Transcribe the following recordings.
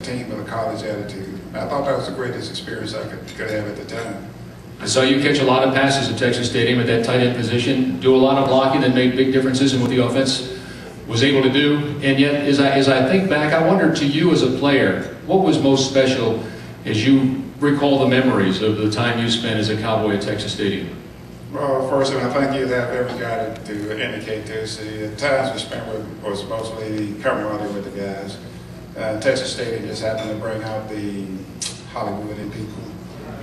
team with a college attitude. I thought that was the greatest experience I could have at the time. I saw you catch a lot of passes at Texas Stadium at that tight end position, do a lot of blocking that made big differences in what the offense was able to do. And yet, as I think back, I wonder to you as a player, what was most special as you recall the memories of the time you spent as a Cowboy at Texas Stadium? Well, first, I think you'd have every guy to indicate this. The times we spent was mostly the camaraderie with the guys. Texas Stadium just happened to bring out the Hollywood in people.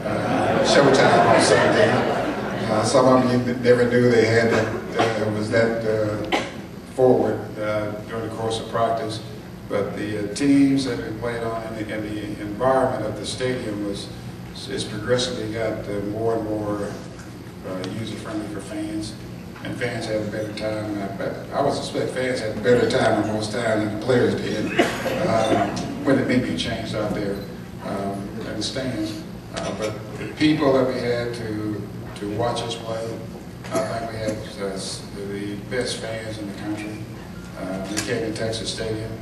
Showtime on Sunday. Some of them you never knew they had that was that forward during the course of practice. But the teams that we played on and the environment of the stadium it's progressively got more and more user-friendly for fans. And fans had a better time. I would suspect fans had a better time than most time than the players did when it maybe changed out there in the stands. But the people that we had to watch us play, I think we had the best fans in the country. They came to Texas Stadium,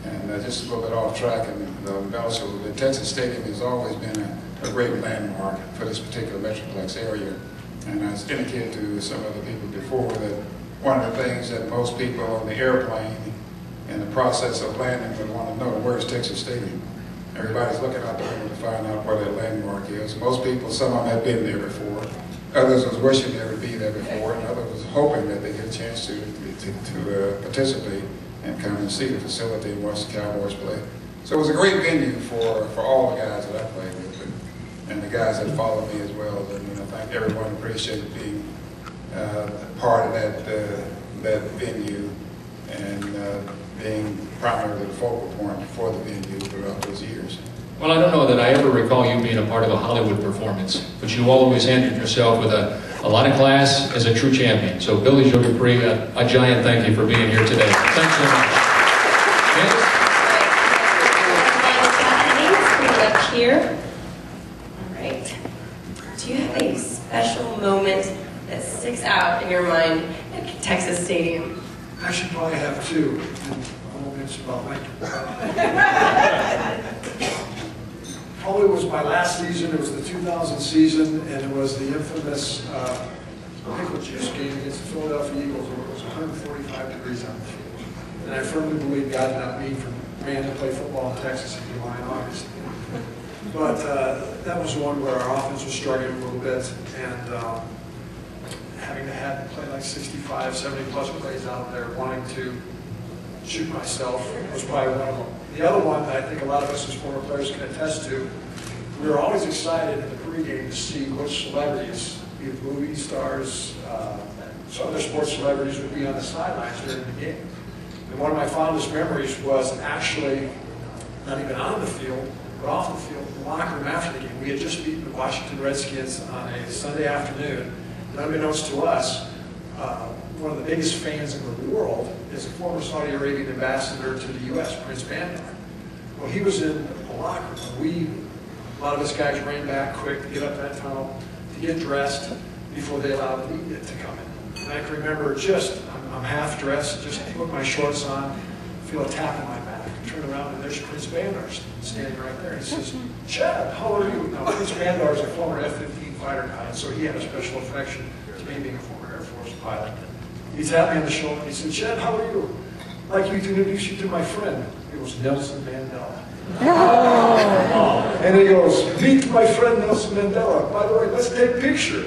and just a little bit off track, and also the Texas Stadium has always been a great landmark for this particular Metroplex area. And I indicated to some other people before that one of the things that most people on the airplane in the process of landing would want to know, where's Texas Stadium? Everybody's looking out the window to find out where that landmark is. Most people, some of them had been there before. Others was wishing they would be there before, and others was hoping that they get a chance to participate and come and see the facility and watch the Cowboys play. So it was a great venue for all the guys that I played with, and the guys that followed me as well. And I think everyone appreciated being part of that venue and being primarily the focal point for the venue throughout those years. Well, I don't know that I ever recall you being a part of a Hollywood performance, but you always handled yourself with a lot of class as a true champion. So Billy Joe Dupree, a giant thank you for being here today. Thanks so much. Up here. All right. Do you have a special moment that sticks out in your mind at Texas Stadium? I should probably have two. I won't mention about my Probably was my last season. It was the 2000 season, and it was the infamous pickle juice game against the Philadelphia Eagles, where it was 145 degrees on the field. And I firmly believe God did not mean for man to play football in Texas in July and August. But that was one where our offense was struggling a little bit, and having to have play like 65, 70-plus plays out there, wanting to shoot myself was probably one of them. The other one that I think a lot of us as former players can attest to, we were always excited in the pregame to see which celebrities, be it movie stars, some other sports celebrities would be on the sidelines during the game. And one of my fondest memories was actually not even on the field, but off the field, in the locker room after the game. We had just beaten the Washington Redskins on a Sunday afternoon, and unbeknownst to us, one of the biggest fans in the world is a former Saudi Arabian ambassador to the U.S., Prince Bandar. Well, he was in the locker room. A lot of us guys ran back quick to get up that tunnel, to get dressed before they allowed the media to come in. And I can remember I'm half dressed, just put my shorts on, feel a tap in my back, turn around, and there's Prince Bandar standing right there. He says, "Chad, how are you?" Now, Prince Bandar is a former F-15 fighter pilot, so he had a special affection to me being a former Air Force pilot. He tapped me on the shoulder and he said, "Chad, how are you? I'd like you to introduce you to my friend." It was Nelson Mandela. Oh. And he goes, "Meet my friend Nelson Mandela. By the way, let's take a picture."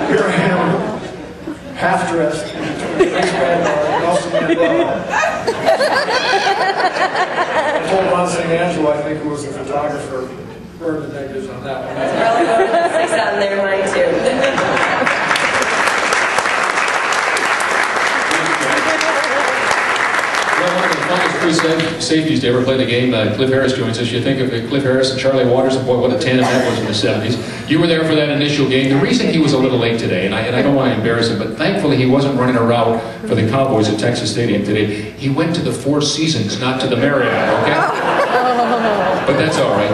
Here I am, half dressed, Prince Bandar and Nelson Mandela. I told Ron St. Angelo, I think, who was the photographer, burned the negatives on that one. That's probably one that sticks out in their mind too. One of the funnest free safeties to ever play the game, Cliff Harris joins us. You think of Cliff Harris and Charlie Waters, and boy, what a tandem that was in the 70s. You were there for that initial game. The reason he was a little late today, and I don't want to embarrass him, but thankfully he wasn't running a route for the Cowboys at Texas Stadium today. He went to the Four Seasons, not to the Marriott, okay? But that's all right.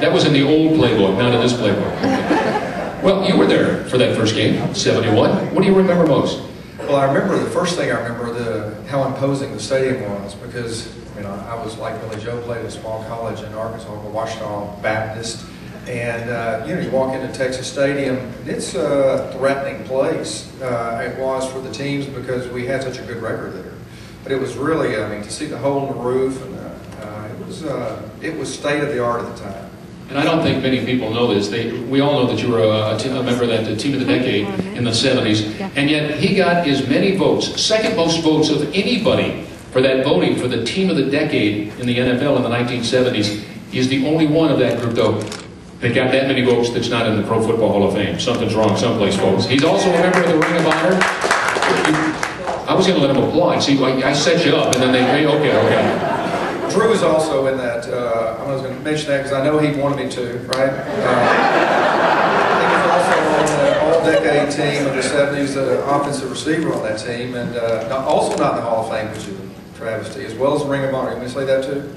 That was in the old playbook, not in this playbook. Okay. Well, you were there for that first game, 71. What do you remember most? Well, I remember the first thing I remember how imposing the stadium was, because I was like Billy Joe, played at a small college in Arkansas, Washita Baptist, and you walk into Texas Stadium, and it's a threatening place. It was for the teams because we had such a good record there. But it was really, to see the hole in the roof, and it was state of the art at the time. And I don't think many people know this. We all know that you were a member of that Team of the Decade in the 70s, and yet he got as many votes, second most votes of anybody for that voting for the Team of the Decade in the NFL in the 1970s. He's the only one of that group, though, that got that many votes that's not in the Pro Football Hall of Fame. Something's wrong someplace, folks. He's also a member of the Ring of Honor. I was going to let him apply. See, I set you up, and then they, okay. Drew is also in that, I was going to mention that because I know he wanted me to, right? He was also on the all-decade team of the 70s, the offensive receiver on that team, and also not in the Hall of Fame, which is a travesty, as well as the Ring of Honor. You want me to say that too?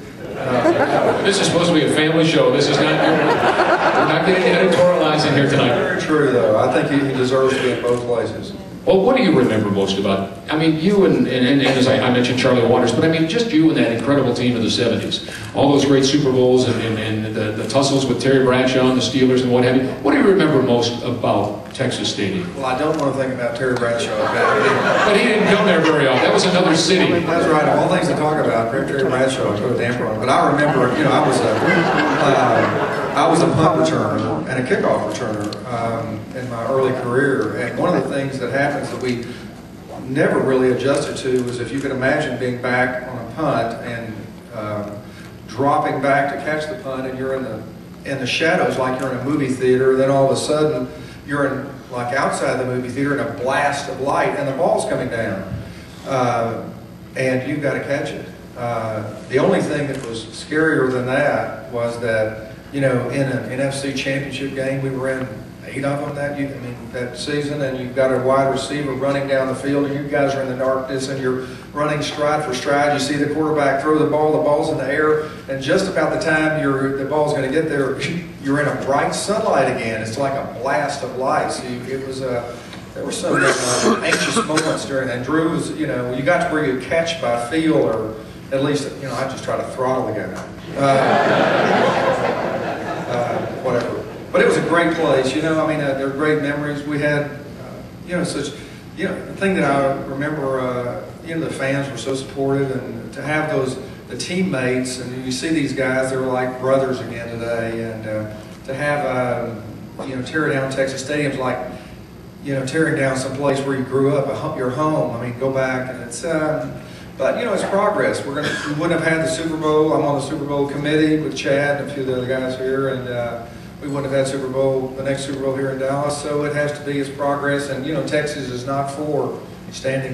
This is supposed to be a family show. This is not, we're not getting editorializing here tonight. Very true, though. I think he deserves to be in both places. Well, what do you remember most about? You and as I mentioned Charlie Waters, but just you and that incredible team of the 70s. All those great Super Bowls and the tussles with Terry Bradshaw and the Steelers and what have you. What do you remember most about Texas Stadium? Well, I don't want to think about Terry Bradshaw. But he didn't come there very often. That was another city. That's right. Of all things to talk about, Terry Bradshaw put a damper on it. But I remember, I was a punt returner and a kickoff returner in my early career. And one of the things that happens that we never really adjusted to was, if you could imagine being back on a punt and dropping back to catch the punt, and you're in the shadows like you're in a movie theater. Then all of a sudden you're in outside the movie theater in a blast of light, and the ball's coming down, and you've got to catch it. The only thing that was scarier than that was that in an NFC championship game, we were in 8 of them that season, and you've got a wide receiver running down the field, and you guys are in the darkness, and you're running stride for stride. You see the quarterback throw the ball's in the air, and just about the time the ball's going to get there, you're in a bright sunlight again. It's like a blast of light. So there were some anxious moments during that. And Drew was, you got to where you catch by feel, or at least, I just try to throttle the guy. Whatever. But it was a great place, they're great memories. We had, the thing that I remember, the fans were so supportive, and to have the teammates, and you see these guys, they were like brothers again today, and to have, tear down Texas Stadium's like, tearing down some place where you grew up, your home. Go back, and it's, but it's progress. We wouldn't have had the Super Bowl. I'm on the Super Bowl committee with Chad and a few of the other guys here, and we wouldn't have had the next Super Bowl here in Dallas. So it has to be its progress, and Texas is not for standing